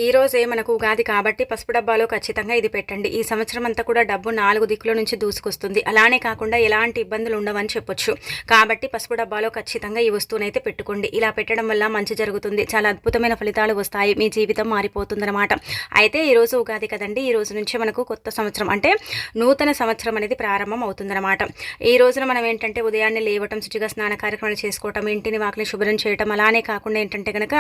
ఈ రోజే మనకు ఉగాది కాబట్టి పసుపు డబ్బాలో ఖచ్చితంగా ఇది పెట్టండి. ఈ సంవత్సరం అంతా కూడా డబ్బు 4 దిక్కుల నుంచి దూసుకొస్తుంది. అలానే కాకుండా ఎలాంటి ఇబ్బందులు ఉండవని చెప్పొచ్చు. కాబట్టి పసుపు డబ్బాలో ఖచ్చితంగా ఈ వస్తువునైతే పెట్టుకోండి. ఇలా పెట్టడం వల్ల మంచి జరుగుతుంది. చాలా అద్భుతమైన ఫలితాలు వస్తాయి. మీ జీవితం మారిపోతుందన్నమాట. అయితే ఈరోజు ఉగాది కదండి. ఈ రోజు నుంచే మనకు కొత్త సంవత్సరం అంటే నూతన సంవత్సరం అనేది ప్రారంభం అవుతుందన్నమాట. ఈ రోజున మనం ఏంటంటే ఉదయాన్నే లేవటం, శుచిగా స్నాన కార్యక్రమాలు చేసుకోవటం, ఇంటిని వాకిలి శుభ్రం చేయటం, అలానే కాకుండా ఏంటంటే కనుక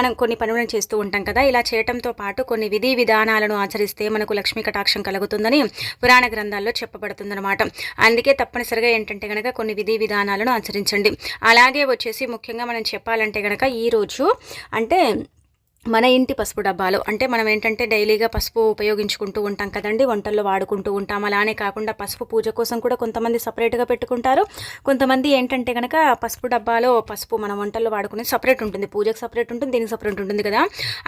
మనం కొన్ని పనులను చేస్తూ ఉంటాం కదా. ఇలా చేయటంతో పాటు కొన్ని విధి విధానాలను ఆచరిస్తే మనకు లక్ష్మీ కటాక్షం కలుగుతుందని పురాణ గ్రంథాల్లో చెప్పబడుతుందన్నమాట. అందుకే తప్పనిసరిగా ఏంటంటే కనుక కొన్ని విధి విధానాలను ఆచరించండి. అలాగే వచ్చేసి ముఖ్యంగా మనం చెప్పాలంటే కనుక ఈరోజు అంటే మన ఇంటి పసుపు డబ్బాలు అంటే మనం ఏంటంటే డైలీగా పసుపు ఉపయోగించుకుంటూ ఉంటాం కదండి, వంటల్లో వాడుకుంటూ ఉంటాం. అలానే కాకుండా పసుపు పూజ కోసం కూడా కొంతమంది సపరేట్గా పెట్టుకుంటారు. కొంతమంది ఏంటంటే కనుక పసుపు డబ్బాలో పసుపు మనం వంటల్లో వాడుకునేది సపరేట్ ఉంటుంది, పూజకు సపరేట్ ఉంటుంది, దీనికి సపరేట్ ఉంటుంది కదా.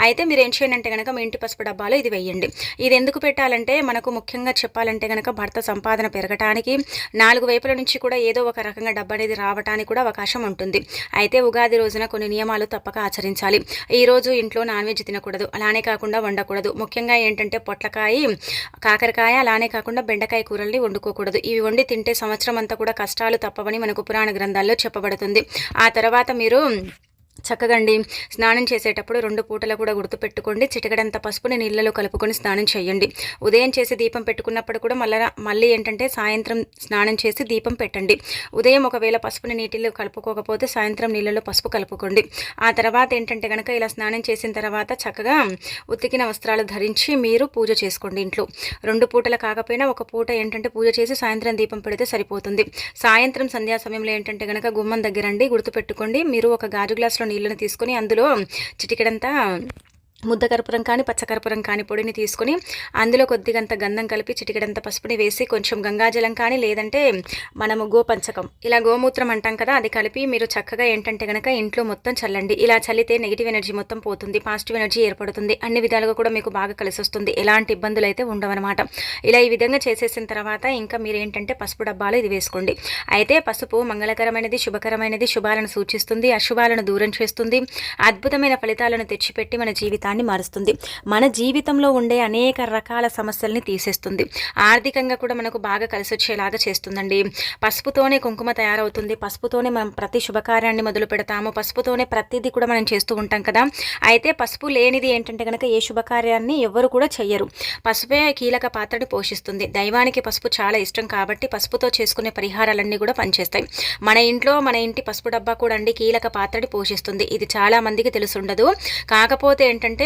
అయితే మీరు ఏం చేయండి అంటే కనుక మీ ఇంటి పసుపు డబ్బాలో ఇది వేయండి. ఇది ఎందుకు పెట్టాలంటే మనకు ముఖ్యంగా చెప్పాలంటే కనుక భర్త సంపాదన పెరగటానికి, 4 వైపుల నుంచి కూడా ఏదో ఒక రకంగా డబ్బు అనేది రావడానికి కూడా అవకాశం ఉంటుంది. అయితే ఉగాది రోజున కొన్ని నియమాలు తప్పక ఆచరించాలి. ఈరోజు ఇంట్లో నాన్ వెజ్ తినకూడదు, అలానే కాకుండా వండకూడదు. ముఖ్యంగా ఏంటంటే పొట్లకాయ, కాకరకాయ, అలానే కాకుండా బెండకాయ కూరల్ని వండుకోకూడదు. ఇవి వండి తింటే సంవత్సరం అంతా కూడా కష్టాలు తప్పవని మనకు పురాణ గ్రంథాల్లో చెప్పబడుతుంది. ఆ తర్వాత మీరు చక్కగండి స్నానం చేసేటప్పుడు 2 పూటలు కూడా గుర్తుపెట్టుకోండి. చిటికడంత పసుపుని నీళ్ళలో కలుపుకొని స్నానం చేయండి. ఉదయం చేసి దీపం పెట్టుకున్నప్పుడు కూడా మళ్ళీ ఏంటంటే సాయంత్రం స్నానం చేసి దీపం పెట్టండి. ఉదయం ఒకవేళ పసుపుని నీటిలో కలుపుకోకపోతే సాయంత్రం నీళ్ళలో పసుపు కలుపుకోండి. ఆ తర్వాత ఏంటంటే కనుక ఇలా స్నానం చేసిన తర్వాత చక్కగా ఉతికిన వస్త్రాలు ధరించి మీరు పూజ చేసుకోండి. ఇంట్లో 2 పూటలు కాకపోయినా ఒక పూట ఏంటంటే పూజ చేసి సాయంత్రం దీపం పెడితే సరిపోతుంది. సాయంత్రం సంధ్యా సమయంలో ఏంటంటే కనుక గుమ్మం దగ్గరండి గుర్తుపెట్టుకోండి, మీరు ఒక గాజు గ్లాసులో నీళ్ళని తీసుకొని అందులో చిటికెడంతా ముద్ద కర్పూరం కానీ పచ్చకర్పూరం కానీ పొడిని తీసుకొని అందులో కొద్దిగంత గంధం కలిపి చిటికెడంత పసుపుని వేసి కొంచెం గంగాజలం కానీ లేదంటే మనము గోపంచకం ఇలా గోమూత్రం అంటాం కదా, అది కలిపి మీరు చక్కగా ఏంటంటే కనుక ఇంట్లో మొత్తం చల్లండి. ఇలా చల్లితే నెగిటివ్ ఎనర్జీ మొత్తం పోతుంది, పాజిటివ్ ఎనర్జీ ఏర్పడుతుంది. అన్ని విధాలుగా కూడా మీకు బాగా కలిసి వస్తుంది. ఎలాంటి ఇబ్బందులు అయితే ఉండవన్నమాట. ఇలా ఈ విధంగా చేసేసిన తర్వాత ఇంకా మీరు ఏంటంటే పసుపు డబ్బాలో ఇది వేసుకోండి. అయితే పసుపు మంగళకరమైనది, శుభకరమైనది, శుభాలను సూచిస్తుంది, అశుభాలను దూరం చేస్తుంది, అద్భుతమైన ఫలితాలను తెచ్చిపెట్టి మన జీవితాన్ని మారుస్తుంది. మన జీవితంలో ఉండే అనేక రకాల సమస్యల్ని తీసేస్తుంది. ఆర్థికంగా కూడా మనకు బాగా కలిసి వచ్చేలాగా చేస్తుందండి. పసుపుతోనే కుంకుమ తయారవుతుంది, పసుపుతోనే మనం ప్రతి శుభకార్యాన్ని మొదలు పెడతాము, పసుపుతోనే ప్రతిదీ కూడా మనం చేస్తూ ఉంటాం కదా. అయితే పసుపు లేనిది ఏంటంటే కనుక ఏ శుభకార్యాన్ని ఎవ్వరు కూడా చెయ్యరు. పసుపే కీలక పాత్రని పోషిస్తుంది. దైవానికి పసుపు చాలా ఇష్టం కాబట్టి పసుపుతో చేసుకునే పరిహారాలన్నీ కూడా పనిచేస్తాయి. మన ఇంట్లో మన ఇంటి పసుపు డబ్బా కూడా అండి కీలక పాత్రని పోషిస్తుంది. ఇది చాలా మందికి తెలుసుండదు. కాకపోతే ఏంటంటే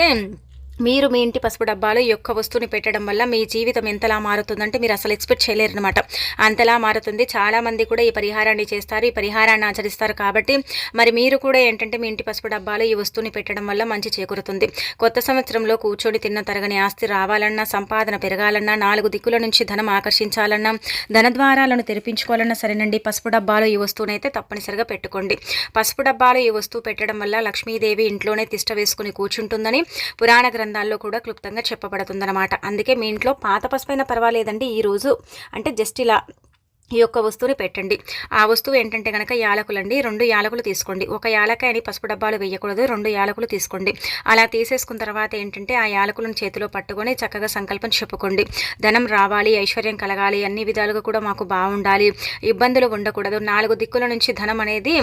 మీరు మీ ఇంటి పసుపు డబ్బాలో ఈ యొక్క వస్తువుని పెట్టడం వల్ల మీ జీవితం ఎంతలా మారుతుందంటే మీరు అసలు ఎక్స్పెక్ట్ చేయలేరు అనమాట. అంతలా మారుతుంది. చాలామంది కూడా ఈ పరిహారాన్ని చేస్తారు, ఈ పరిహారాన్ని ఆచరిస్తారు. కాబట్టి మరి మీరు కూడా ఏంటంటే మీ ఇంటి పసుపు డబ్బాలో ఈ వస్తువుని పెట్టడం వల్ల మంచి చేకూరుతుంది. కొత్త సంవత్సరంలో కూర్చొని తిన్న తరగని ఆస్తి రావాలన్నా, సంపాదన పెరగాలన్నా, 4 దిక్కుల నుంచి ధనం ఆకర్షించాలన్నా, ధనద్వారాలను తెరిపించుకోవాలన్నా సరేనండి పసుపు డబ్బాలో ఈ వస్తువుని అయితే తప్పనిసరిగా పెట్టుకోండి. పసుపు డబ్బాలో ఈ వస్తువు పెట్టడం వల్ల లక్ష్మీదేవి ఇంట్లోనే తిష్ట వేసుకుని కూర్చుంటుందని పురాణ గ్రంథాల్లో కూడా క్లుప్తంగా చెప్పబడుతుందన్నమాట. అందుకే మీ ఇంట్లో పాత పసుపైనా పర్వాలేదండి, ఈరోజు అంటే జస్ట్ ఇలా ఈ యొక్క వస్తువుని పెట్టండి. ఆ వస్తువు ఏంటంటే కనుక యాలకులండి. 2 యాలకులు తీసుకోండి. ఒక యాలకాయని పసుపు డబ్బాలు వేయకూడదు, 2 యాలకులు తీసుకోండి. అలా తీసేసుకున్న తర్వాత ఏంటంటే ఆ యాలకులను చేతిలో పట్టుకొని చక్కగా సంకల్పం చెప్పుకోండి. ధనం రావాలి, ఐశ్వర్యం కలగాలి, అన్ని విధాలుగా కూడా మాకు బాగుండాలి, ఇబ్బందులు ఉండకూడదు, 4 దిక్కుల నుంచి ధనం అనేది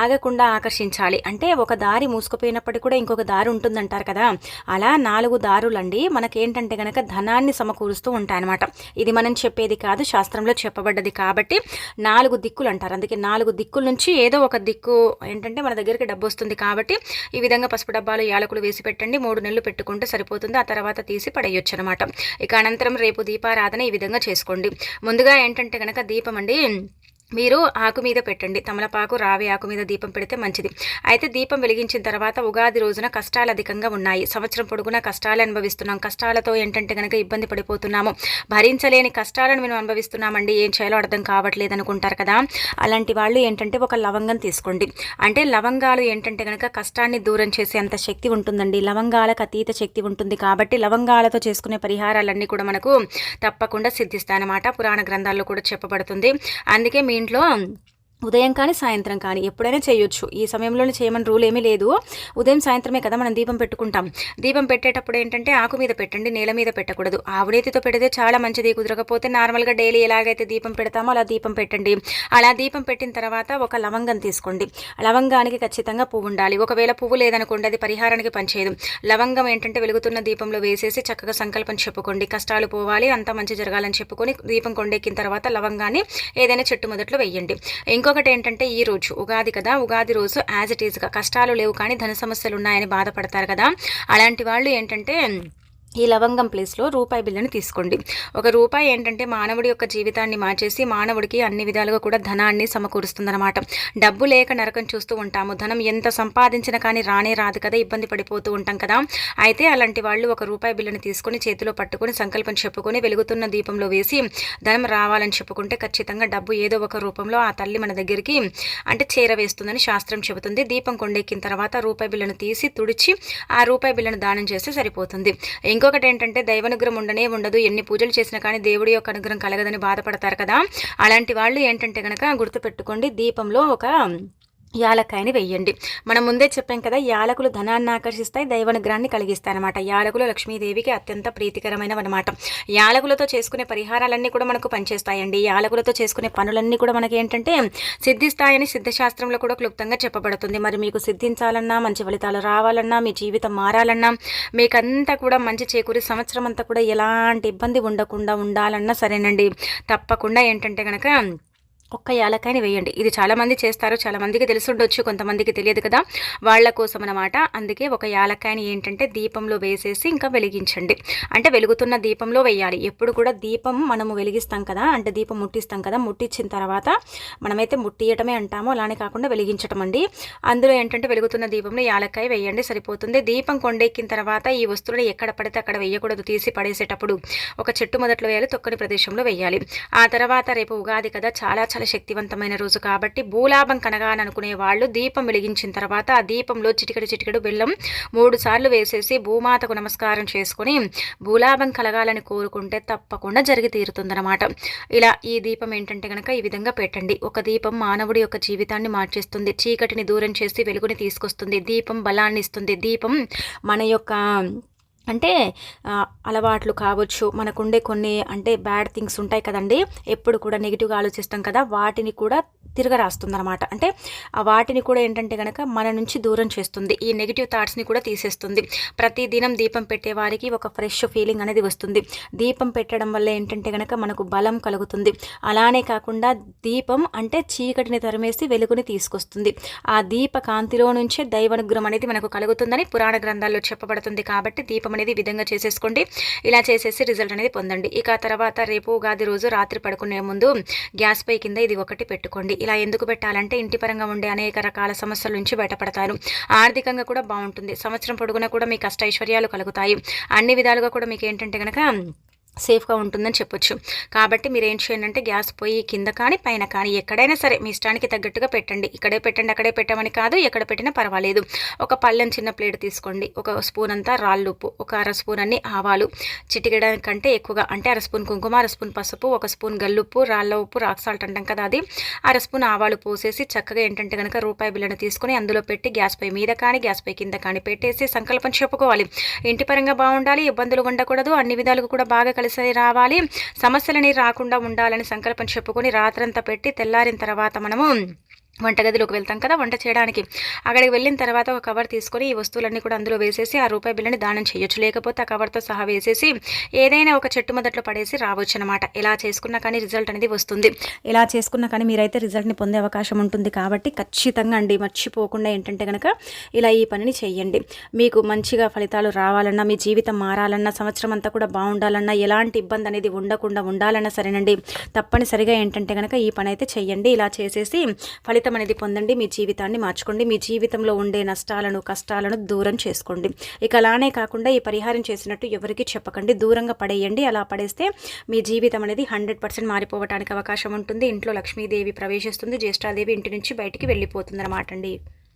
ఆగకుండా ఆకర్షించాలి. అంటే ఒక దారి మూసుకుపోయినప్పటికీ కూడా ఇంకొక దారి ఉంటుందంటారు కదా, అలా 4 దారులండి మనకేంటంటే కనుక ధనాన్ని సమకూరుస్తూ ఉంటాయన్నమాట. ఇది మనం చెప్పేది కాదు, శాస్త్రంలో చెప్పబడ్డది. కాబట్టి 4 దిక్కులు అంటారు. అందుకే 4 దిక్కుల నుంచి ఏదో ఒక దిక్కు ఏంటంటే మన దగ్గరికి డబ్బు వస్తుంది. కాబట్టి ఈ విధంగా పసుపు డబ్బాలో యాలకులు వేసి పెట్టండి. 3 నెలలు పెట్టుకుంటే సరిపోతుంది. ఆ తర్వాత తీసి పడేయొచ్చు అనమాట. ఇక అనంతరం రేపు దీపారాధన ఈ విధంగా చేసుకోండి. ముందుగా ఏంటంటే కనుక దీపం అండి మీరు ఆకు మీద పెట్టండి. తమలపాకు, రావి ఆకు మీద దీపం పెడితే మంచిది. అయితే దీపం వెలిగించిన తర్వాత ఉగాది రోజున కష్టాలు అధికంగా ఉన్నాయి. సంవత్సరం పొడుగునా కష్టాలు అనుభవిస్తున్నాం. కష్టాలతో ఏంటంటే కనుక ఇబ్బంది పడిపోతున్నాము. భరించలేని కష్టాలను మేము అనుభవిస్తున్నామండి, ఏం చేయాలో అర్థం కావట్లేదు అనుకుంటారు కదా. అలాంటి వాళ్ళు ఏంటంటే ఒక లవంగం తీసుకోండి. అంటే లవంగాలు ఏంటంటే కనుక కష్టాన్ని దూరం చేసే అంత శక్తి ఉంటుందండి. లవంగాలకు అతీత శక్తి ఉంటుంది. కాబట్టి లవంగాలతో చేసుకునే పరిహారాలన్నీ కూడా మనకు తప్పకుండా సిద్ధిస్తాయన్నమాట. పురాణ గ్రంథాల్లో కూడా చెప్పబడుతుంది. అందుకే మీ ఇంట్లో ఉదయం కానీ సాయంత్రం కానీ ఎప్పుడైనా చేయొచ్చు. ఈ సమయంలోనే చేయమని రూల్ ఏమీ లేదు. ఉదయం సాయంత్రమే కదా మనం దీపం పెట్టుకుంటాం. దీపం పెట్టేటప్పుడు ఏంటంటే ఆకు మీద పెట్టండి, నేల మీద పెట్టకూడదు. ఆవునేతితో పెడితే చాలా మంచిది. కుదరకపోతే నార్మల్గా డైలీ ఎలాగైతే దీపం పెడతామో అలా దీపం పెట్టండి. అలా దీపం పెట్టిన తర్వాత ఒక లవంగం తీసుకోండి. లవంగానికి ఖచ్చితంగా పువ్వు ఉండాలి. ఒకవేళ పువ్వు లేదనుకోండి అది పరిహారానికి పనిచేయదు. లవంగం ఏంటంటే వెలుగుతున్న దీపంలో వేసేసి చక్కగా సంకల్పం చెప్పుకోండి. కష్టాలు పోవాలి, అంతా మంచి జరగాలని చెప్పుకొని దీపం కొండెక్కిన తర్వాత లవంగాన్ని ఏదైనా చెట్టు మొదట్లో వెయ్యండి. ఇంకొకటి ఏంటంటే ఈ రోజు ఉగాది కదా, ఉగాది రోజు యాజ్ ఇట్ ఈస్గా కష్టాలు లేవు కానీ ధన సమస్యలు ఉన్నాయని బాధపడతారు కదా, అలాంటి వాళ్ళు ఏంటంటే ఈ లవంగం ప్లేస్లో రూపాయి బిల్లుని తీసుకోండి. ఒక రూపాయి ఏంటంటే మానవుడి యొక్క జీవితాన్ని మార్చేసి మానవుడికి అన్ని విధాలుగా కూడా ధనాన్ని సమకూరుస్తుందన్నమాట. డబ్బు లేక నరకం చూస్తూ ఉంటాము. ధనం ఎంత సంపాదించినా కానీ రానే రాదు కదా, ఇబ్బంది పడిపోతూ ఉంటాం కదా. అయితే అలాంటి వాళ్ళు ఒక రూపాయి బిల్లుని తీసుకొని చేతిలో పట్టుకొని సంకల్పం చెప్పుకొని వెలుగుతున్న దీపంలో వేసి ధనం రావాలని చెప్పుకుంటే ఖచ్చితంగా డబ్బు ఏదో ఒక రూపంలో ఆ తల్లి మన దగ్గరికి అంటే చేరవేస్తుందని శాస్త్రం చెబుతుంది. దీపం కొండెక్కిన తర్వాత రూపాయి బిల్లును తీసి తుడిచి ఆ రూపాయి బిల్లును దానం చేస్తే సరిపోతుంది. ఇంకొకటి ఏంటంటే దైవానుగ్రహం ఉండదు. ఎన్ని పూజలు చేసినా కానీ దేవుడి యొక్క అనుగ్రహం కలగదని బాధపడతారు కదా, అలాంటి వాళ్ళు ఏంటంటే కనుక గుర్తుపెట్టుకోండి, దీపంలో ఒక యాలక్కాయని వెయ్యండి. మనం ముందే చెప్పాం కదా, యాలకులు ధనాన్ని ఆకర్షిస్తాయి, దైవానుగ్రహాన్ని కలిగిస్తాయి అనమాట. యాలకులు లక్ష్మీదేవికి అత్యంత ప్రీతికరమైనవన్నమాట. యాలకులతో చేసుకునే పరిహారాలన్నీ కూడా మనకు పనిచేస్తాయండి. యాలకులతో చేసుకునే పనులన్నీ కూడా మనకి ఏంటంటే సిద్ధిస్తాయని సిద్ధశాస్త్రంలో కూడా క్లుప్తంగా చెప్పబడుతుంది. మరి మీకు సిద్ధించాలన్నా, మంచి ఫలితాలు రావాలన్నా, మీ జీవితం మారాలన్నా, మీకంతా కూడా మంచి చేకూరి సంవత్సరం అంతా కూడా ఎలాంటి ఇబ్బంది ఉండకుండా ఉండాలన్నా సరేనండి, తప్పకుండా ఏంటంటే కనుక ఒక్క యాలక్కాయని వేయండి. ఇది చాలామంది చేస్తారు, చాలామందికి తెలిసి ఉండొచ్చు, కొంతమందికి తెలియదు కదా, వాళ్ళ కోసం అనమాట. అందుకే ఒక యాలక్కాయని ఏంటంటే దీపంలో వేసేసి ఇంకా వెలిగించండి. అంటే వెలుగుతున్న దీపంలో వేయాలి. ఎప్పుడు కూడా దీపం మనము వెలిగిస్తాం కదా, అంటే దీపం ముట్టిస్తాం కదా, ముట్టించిన తర్వాత మనమైతే ముట్టియటమే అంటాము, అలానే కాకుండా వెలిగించటం అండి. అందులో ఏంటంటే వెలుగుతున్న దీపంలో యాలక్కాయ వేయండి, సరిపోతుంది. దీపం కొండెక్కిన తర్వాత ఈ వస్తువుని ఎక్కడ పడితే అక్కడ వేయకూడదు. తీసి పడేసేటప్పుడు ఒక చెట్టు మొదట్లో వేయాలి, తొక్కని ప్రదేశంలో వేయాలి. ఆ తర్వాత రేపు ఉగాది కదా, చాలా శక్తివంతమైన రోజు కాబట్టి భూలాభం కనగాలనుకునే వాళ్ళు దీపం వెలిగించిన తర్వాత ఆ దీపంలో చిటికెడు బెల్లం 3 సార్లు వేసేసి భూమాతకు నమస్కారం చేసుకుని భూలాభం కలగాలని కోరుకుంటే తప్పకుండా జరిగి తీరుతుందన్నమాట. ఇలా ఈ దీపం ఏంటంటే కనుక ఈ విధంగా పెట్టండి. ఒక దీపం మానవుడి యొక్క జీవితాన్ని మార్చేస్తుంది, చీకటిని దూరం చేసి వెలుగుని తీసుకొస్తుంది. దీపం బలాన్ని ఇస్తుంది. దీపం మన యొక్క అంటే అలవాట్లు కావచ్చు, మనకుండే కొన్ని అంటే బ్యాడ్ థింగ్స్ ఉంటాయి కదండి, ఎప్పుడు కూడా నెగిటివ్గా ఆలోచిస్తాం కదా, వాటిని కూడా తిరగరాస్తుంది అనమాట. అంటే ఆ వాటిని కూడా ఏంటంటే కనుక మన నుంచి దూరం చేస్తుంది. ఈ నెగిటివ్ థాట్స్ని కూడా తీసేస్తుంది. ప్రతిదినం దీపం పెట్టే వారికి ఒక ఫ్రెష్ ఫీలింగ్ అనేది వస్తుంది. దీపం పెట్టడం వల్ల ఏంటంటే కనుక మనకు బలం కలుగుతుంది. అలానే కాకుండా దీపం అంటే చీకటిని తరిమేసి వెలుగుని తీసుకొస్తుంది. ఆ దీప కాంతిలో నుంచే దైవానుగ్రహం అనేది మనకు కలుగుతుందని పురాణ గ్రంథాల్లో చెప్పబడుతుంది. కాబట్టి దీపం అనేది విధంగా చేసేసుకోండి. ఇలా చేసేసి రిజల్ట్ అనేది పొందండి. ఇక తర్వాత రేపు ఉగాది రోజు రాత్రి పడుకునే ముందు గ్యాస్ పై కింద ఇది ఒకటి పెట్టుకోండి. ఇలా ఎందుకు పెట్టాలంటే ఇంటి పరంగా ఉండే అనేక రకాల సమస్యల నుంచి బయటపడతారు. ఆర్థికంగా కూడా బాగుంటుంది. సంవత్సరం పొడుగునా కూడా మీకు అష్టైశ్వర్యాలు కలుగుతాయి. అన్ని విధాలుగా కూడా మీకు ఏంటంటే కనుక సేఫ్గా ఉంటుందని చెప్పొచ్చు. కాబట్టి మీరు ఏం చేయండి అంటే గ్యాస్ పొయ్యి కింద కానీ పైన కానీ ఎక్కడైనా సరే మీ ఇష్టానికి తగ్గట్టుగా పెట్టండి. ఇక్కడే పెట్టండి, అక్కడే పెట్టమని కాదు, ఎక్కడ పెట్టినా పర్వాలేదు. ఒక పళ్ళెం చిన్న ప్లేట్ తీసుకోండి. ఒక స్పూన్ అంతా రాళ్ళుప్పు, ఒక అర స్పూన్ అన్ని ఆవాలు, చిటికెడకంటే ఎక్కువగా అంటే అర స్పూన్ కుంకుమ, అర స్పూన్ పసుపు, ఒక స్పూన్ గల్లుప్పు, రాళ్ళ ఉప్పు, రాక్ సాల్ట్ అంటాం కదా అది, అర స్పూన్ ఆవాలు పోసేసి చక్కగా ఏంటంటే కనుక రూపాయి బిళ్ళను తీసుకొని అందులో పెట్టి గ్యాస్ పై మీద కానీ గ్యాస్ పై కింద కానీ పెట్టేసి సంకల్పం చెప్పుకోవాలి. ఇంటి పరంగా బాగుండాలి, ఇబ్బందులు ఉండకూడదు, అన్ని విధాలుగా కూడా బాగా కలిసి రావాలి, సమస్యలని రాకుండా ఉండాలని సంకల్పం చెప్పుకొని రాత్రంతా పెట్టి తెల్లారిన తర్వాత మనము వంటగదిలోకి వెళ్తాం కదా వంట చేయడానికి. అక్కడికి వెళ్ళిన తర్వాత ఒక కవర్ తీసుకొని ఈ వస్తువులన్నీ కూడా అందులో వేసేసి ఆ రూపాయి బిళ్ళని దానం చేయొచ్చు. లేకపోతే ఆ కవర్తో సహా వేసేసి ఏదైనా ఒక చెట్టు మొదట్లో పడేసి రావచ్చు అనమాట. ఇలా చేసుకున్నా కానీ రిజల్ట్ అనేది వస్తుంది. ఇలా చేసుకున్నా కానీ మీరైతే రిజల్ట్ని పొందే అవకాశం ఉంటుంది. కాబట్టి ఖచ్చితంగా అండి మర్చిపోకుండా ఏంటంటే కనుక ఇలా ఈ పనిని చేయండి. మీకు మంచిగా ఫలితాలు రావాలన్నా, మీ జీవితం మారాలన్నా, సంవత్సరం అంతా కూడా బాగుండాలన్నా, ఎలాంటి ఇబ్బంది అనేది ఉండకుండా ఉండాలన్నా సరేనండి, తప్పనిసరిగా ఏంటంటే కనుక ఈ పని అయితే చేయండి. ఇలా చేసేసి ఫలితం అనేది పొందండి. మీ జీవితాన్ని మార్చుకోండి. మీ జీవితంలో ఉండే నష్టాలను, కష్టాలను దూరం చేసుకోండి. ఇక అలానే కాకుండా ఈ పరిహారం చేసినట్టు ఎవరికి చెప్పకండి, దూరంగా పడేయండి. అలా పడేస్తే మీ జీవితం అనేది 100% మారిపోవడానికి అవకాశం ఉంటుంది. ఇంట్లో లక్ష్మీదేవి ప్రవేశిస్తుంది, జ్యేష్ఠాదేవి ఇంటి నుంచి బయటికి వెళ్ళిపోతుంది అన్నమాట అండి.